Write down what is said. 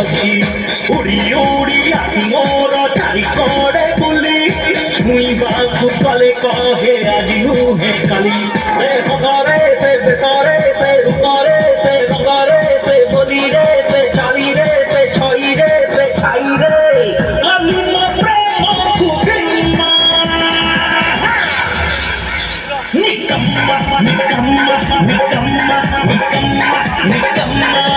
पक्षी उड़ी उड़ी आसी मोर चारि करे बुली मुई बाकु कले कहे আজি নুহে কালি से हगरे से बेसरे से रुकरे से रगरे से बोली रे से चाली रे से छई रे से खाई रे काली मो प्रेम कुकिम्मा निकम्मा निकम्मा निकम्मा निकम्मा निकम्मा